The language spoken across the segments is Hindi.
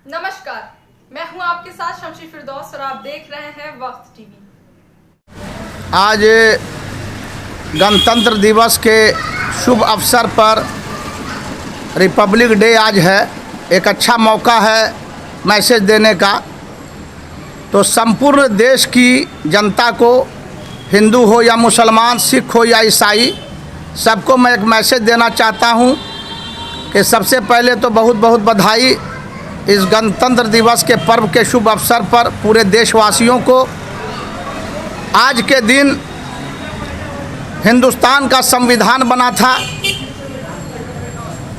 नमस्कार, मैं हूं आपके साथ शमशी फिरदौस और आप देख रहे हैं वक्त टीवी। आज गणतंत्र दिवस के शुभ अवसर पर रिपब्लिक डे आज है। एक अच्छा मौका है मैसेज देने का। तो संपूर्ण देश की जनता को, हिंदू हो या मुसलमान, सिख हो या ईसाई, सबको मैं एक मैसेज देना चाहता हूं कि सबसे पहले तो बहुत बहुत बधाई इस गणतंत्र दिवस के पर्व के शुभ अवसर पर पूरे देशवासियों को। आज के दिन हिंदुस्तान का संविधान बना था।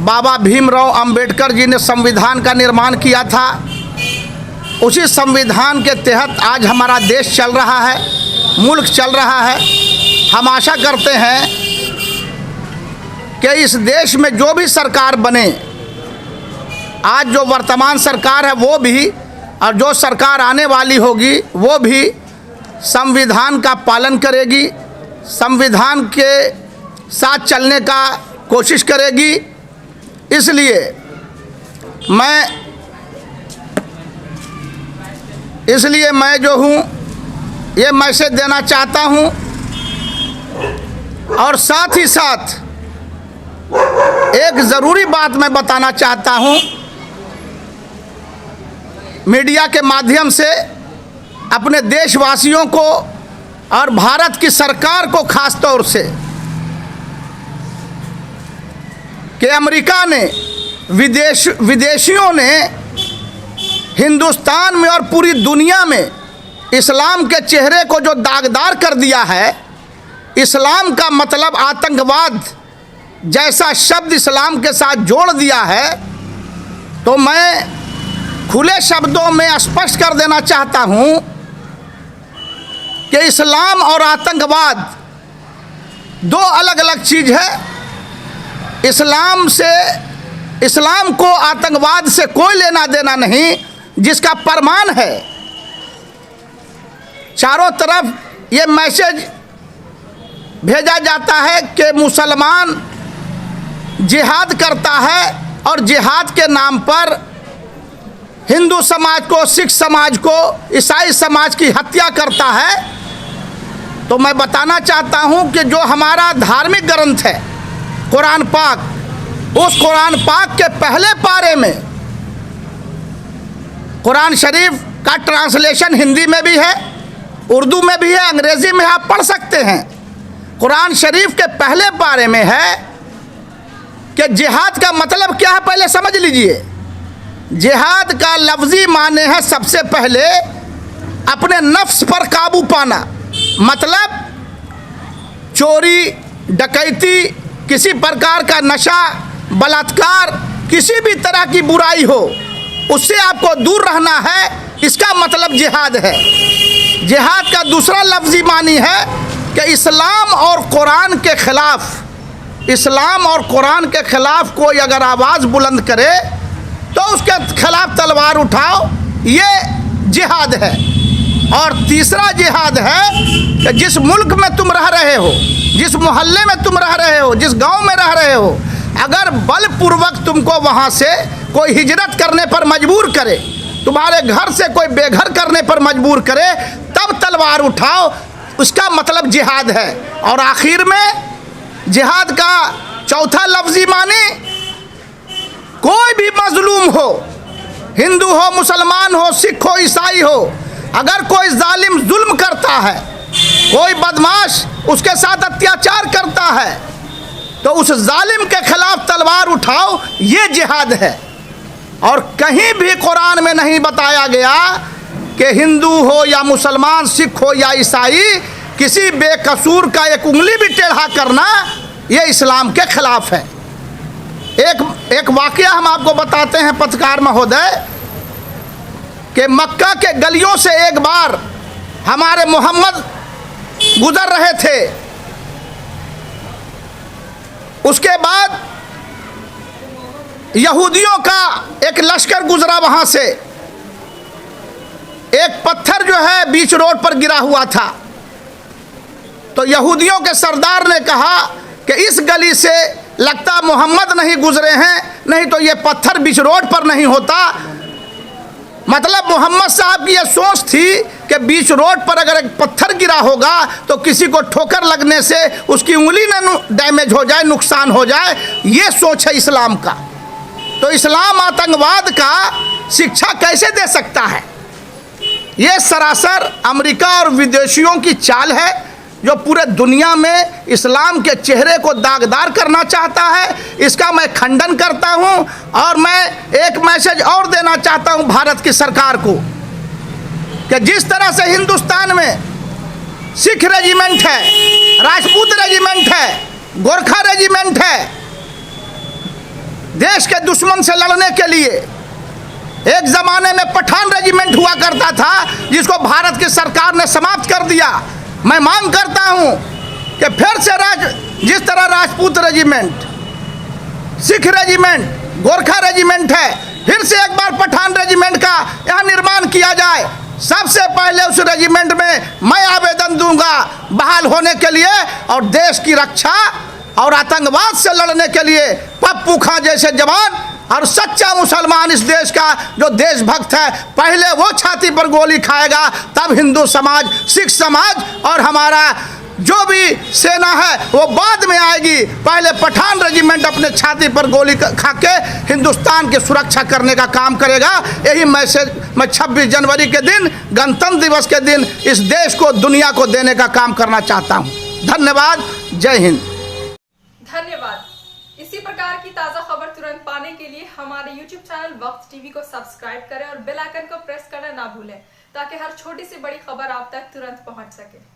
बाबा भीमराव अंबेडकर जी ने संविधान का निर्माण किया था। उसी संविधान के तहत आज हमारा देश चल रहा है, मुल्क चल रहा है। हम आशा करते हैं कि इस देश में जो भी सरकार बने, आज जो वर्तमान सरकार है वो भी, और जो सरकार आने वाली होगी वो भी संविधान का पालन करेगी, संविधान के साथ चलने का कोशिश करेगी। इसलिए मैं जो हूँ ये मैसेज देना चाहता हूँ। और साथ ही साथ एक ज़रूरी बात मैं बताना चाहता हूँ मीडिया के माध्यम से अपने देशवासियों को और भारत की सरकार को खास तौर से, कि अमेरिका ने, विदेशियों ने हिंदुस्तान में और पूरी दुनिया में इस्लाम के चेहरे को जो दागदार कर दिया है, इस्लाम का मतलब आतंकवाद जैसा शब्द इस्लाम के साथ जोड़ दिया है, तो मैं खुले शब्दों में स्पष्ट कर देना चाहता हूं कि इस्लाम और आतंकवाद दो अलग अलग चीज़ है। इस्लाम को आतंकवाद से कोई लेना देना नहीं, जिसका प्रमाण है चारों तरफ ये मैसेज भेजा जाता है कि मुसलमान जिहाद करता है और जिहाद के नाम पर हिंदू समाज को, सिख समाज को, ईसाई समाज की हत्या करता है। तो मैं बताना चाहता हूं कि जो हमारा धार्मिक ग्रंथ है कुरान पाक, उस कुरान पाक के पहले पारे में कुरान शरीफ का ट्रांसलेशन हिंदी में भी है, उर्दू में भी है, अंग्रेजी में आप पढ़ सकते हैं। कुरान शरीफ के पहले पारे में है कि जिहाद का मतलब क्या है, पहले समझ लीजिए। जिहाद का लफ्जी माने है सबसे पहले अपने नफ्स पर काबू पाना। मतलब चोरी, डकैती, किसी प्रकार का नशा, बलात्कार, किसी भी तरह की बुराई हो, उससे आपको दूर रहना है, इसका मतलब जिहाद है। जिहाद का दूसरा लफ्जी मानी है कि इस्लाम और कुरान के खिलाफ, इस्लाम और कुरान के खिलाफ कोई अगर आवाज़ बुलंद करे तो उसके खिलाफ तलवार उठाओ, ये जिहाद है। और तीसरा जिहाद है कि जिस मुल्क में तुम रह रहे हो, जिस मोहल्ले में तुम रह रहे हो, जिस गांव में रह रहे हो, अगर बलपूर्वक तुमको वहां से कोई हिजरत करने पर मजबूर करे, तुम्हारे घर से कोई बेघर करने पर मजबूर करे, तब तलवार उठाओ, उसका मतलब जिहाद है। और आखिर में जिहाद का चौथा लफ्जी माने, कोई भी मजलूम हो, हिंदू हो, मुसलमान हो, सिख हो, ईसाई हो, अगर कोई जालिम जुल्म करता है, कोई बदमाश उसके साथ अत्याचार करता है, तो उस जालिम के खिलाफ तलवार उठाओ, ये जिहाद है। और कहीं भी कुरान में नहीं बताया गया कि हिंदू हो या मुसलमान, सिख हो या ईसाई, किसी बेकसूर का एक उंगली भी टेढ़ा करना ये इस्लाम के खिलाफ है। एक वाकया हम आपको बताते हैं पत्रकार महोदय, कि मक्का के गलियों से एक बार हमारे मोहम्मद गुजर रहे थे। उसके बाद यहूदियों का एक लश्कर गुजरा वहां से। एक पत्थर जो है बीच रोड पर गिरा हुआ था, तो यहूदियों के सरदार ने कहा कि इस गली से लगता मोहम्मद नहीं गुजरे हैं, नहीं तो ये पत्थर बीच रोड पर नहीं होता। मतलब मोहम्मद साहब की यह सोच थी कि बीच रोड पर अगर एक पत्थर गिरा होगा तो किसी को ठोकर लगने से उसकी उंगली न डैमेज हो जाए, नुकसान हो जाए। ये सोच है इस्लाम का। तो इस्लाम आतंकवाद का शिक्षा कैसे दे सकता है? ये सरासर अमेरिका और विदेशियों की चाल है जो पूरे दुनिया में इस्लाम के चेहरे को दागदार करना चाहता है। इसका मैं खंडन करता हूं और मैं एक मैसेज और देना चाहता हूं भारत की सरकार को कि जिस तरह से हिंदुस्तान में सिख रेजिमेंट है, राजपूत रेजिमेंट है, गोरखा रेजिमेंट है, देश के दुश्मन से लड़ने के लिए एक ज़माने में पठान रेजिमेंट हुआ करता था जिसको भारत की सरकार ने समाप्त कर दिया। मैं मांग करता हूं कि फिर से जिस तरह Rajput regiment, Sikh regiment, Gorkha regiment है, फिर से एक बार पठान रेजिमेंट का यहाँ निर्माण किया जाए। सबसे पहले उस रेजिमेंट में मैं आवेदन दूंगा बहाल होने के लिए और देश की रक्षा और आतंकवाद से लड़ने के लिए पप्पू खां जैसे जवान और सच्चा मुसलमान इस देश का जो देशभक्त है, पहले वो छाती पर गोली खाएगा, तब हिंदू समाज, सिख समाज और हमारा जो भी सेना है वो बाद में आएगी। पहले पठान रेजिमेंट अपने छाती पर गोली खा के हिंदुस्तान की सुरक्षा करने का काम करेगा। यही मैसेज मैं 26 जनवरी के दिन, गणतंत्र दिवस के दिन इस देश को, दुनिया को देने का काम करना चाहता हूँ। धन्यवाद। जय हिंद। धन्यवाद। इसी प्रकार की ताज़ा खबर तुरंत पाने के लिए हमारे YouTube चैनल वक्त टीवी को सब्सक्राइब करें और बेल आइकन को प्रेस करना ना भूलें ताकि हर छोटी सी बड़ी खबर आप तक तुरंत पहुंच सके।